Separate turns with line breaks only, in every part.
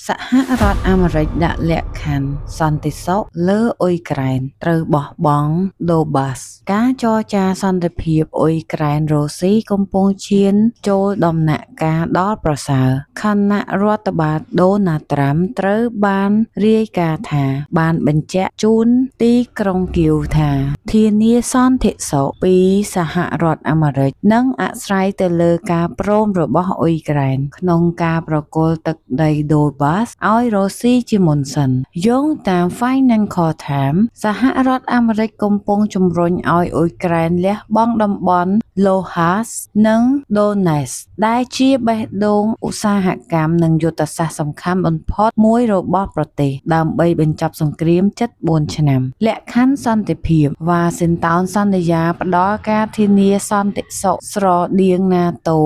សហរដ្ឋអាមេរិកដាក់លក្ខខណ្ឌសន្តិសុខលើអ៊ុយក្រែនត្រូវបោះបង់ដូបាសការចរចាសន្តិភាពអ៊ុយក្រែនរុស្ស៊ីកំពុងឈានចូលដំណាក់កាលដ៏ប្រសើរខណៈរដ្ឋបាលដូណាល់ត្រាំត្រូវបានរាយការណ៍ថាបានបញ្ជាក់ជូនទីក្រុងគៀវថាធានាសន្តិសុខពីសហរដ្ឋអាមេរិកនិងអាស្រ័យទៅលើការព្រមរបស់អ៊ុយក្រែនក្នុងការប្រគល់ទឹកដីដូបាសឲ្យរុស្ស៊ីជាមុនសិនយោងតាម Financial Times សហរដ្ឋអាមេរិកកំពុងជំរុញឲ្យអ៊ុយក្រែនលះបង់តំបន់ Luhansk និង Donetsk ដែលជាបេះដូងឧស្សាហកម្មនិងយុទ្ធសាស្ត្រសំខាន់បំផុតមួយរបស់ប្រទេសដើម្បីបញ្ចប់សង្គ្រាមជិត4ឆ្នាំលក្ខខណ្ឌសន្តិភាពវ៉ាស៊ីនតោនសន្យាផ្ដល់ការធានាសន្តិសុខស្រដៀង NATO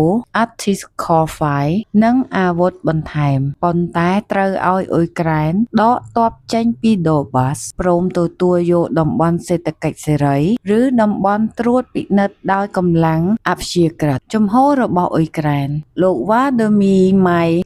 Anti-Scarfy និងអាវុធបន្ថែមប៉ុន្តែត្រូវឲ្យអ៊ុយក្រែនដកទ័ពចេញពីដូបាសព្រមទទួលយកតំបន់សេដ្ឋកិច្ចសេរីឬតំបន់ត្រួតពិនិត្យដោយកម្លាំងអព្យាក្រឹតជំហររបស់អ៊ុយក្រែនលោក Vladimir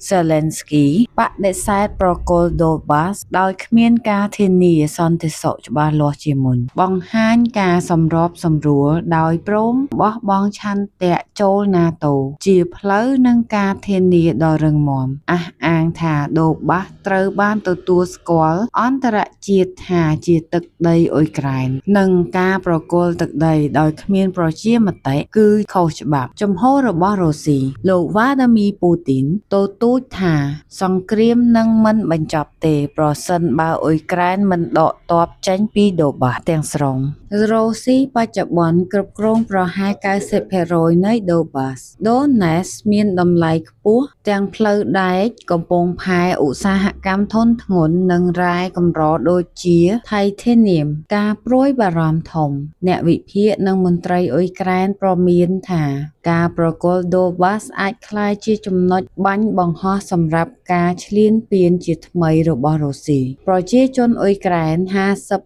Zelensky បដិសេធប្រគល់ដូបាសដោយគ្មានការធានាសន្តិសុខច្បាស់លាស់ជាមុនបង្ហាញការសម្របសម្រួលដោយព្រមបោះបង់ឆន្ទៈចូល NATO ជាផ្លូវនឹងការធានាដ៏រឹងមាំអះអាងថាដូបាសត្រូវបានទទួលស្គាល់អន្តរជាតិថាជាទឹកដីអ៊ុយក្រែននិងការប្រគល់ទឹកដីដោយគ្មានប្រជាមតិគឺខុសច្បាប់ជំហររបស់រុស្ស៊ីលោក Vladimir Putin ទទូចថាសង្គ្រាមនឹងមិនបញ្ចប់ទេប្រសិនបើអ៊ុយក្រែនមិនដកទ័ពចេញពីដូបាសទាំងស្រុងរុស្ស៊ីបច្ចុប្បន្នគ្រប់គ្រងប្រហែល 90% នៃដូបាស Donetsk មានតម្លៃខ្ពស់ទាំងផ្លូវដែកកំពង់ផែឧស្សាហកម្មធុនធ្ងន់និងរ៉ែកម្រដូចជា Titanium ការព្រួយបារម្ភធំអ្នកវិភាគនិងមន្ត្រីអ៊ុយក្រែនព្រមានថាការប្រគល់ដូបាសអាចក្លាយជាចំណុចបាញ់បង្ហោះសម្រាប់ការឈ្លានពានជាថ្មីរបស់រុស្ស៊ីប្រជាជនអ៊ុយក្រែន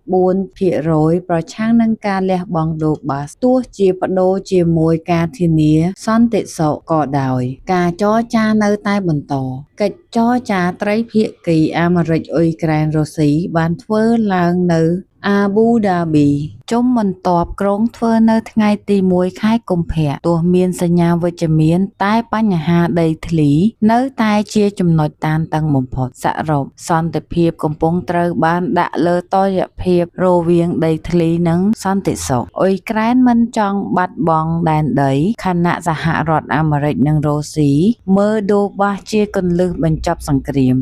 54% ប្រឆាំងនឹងការលះបង់ដូបាសទោះជាប្តូរជាមួយការធានាសន្តិសុខក៏ដោយការចរចានៅតែបន្តកិច្ចចរចាត្រីភាគីអាមេរិកអ៊ុយក្រែនរុស្ស៊ីបានធ្វើឡើងនៅអាប៊ូដាប៊ីជុំបន្ទាប់ក្រុងធ្វើនៅថ្ងៃទី1ខែកុម្ភៈទោះមានសញ្ញាវិជ្ជមានតែបញ្ហាដីធ្លីនៅតែជាចំណុចតានតឹងបំផុតសរុបសន្តិភាពកំពុងត្រូវបានដាក់លើតុល្យភាពរវាងដីធ្លីនិងសន្តិសុខអ៊ុយក្រែនមិនចង់បាត់បង់ដែនដីខណៈសហរដ្ឋអាមេរិកនិងរុស្ស៊ីមើលដូបាសជាគន្លឹះបញ្ចប់សង្គ្រាម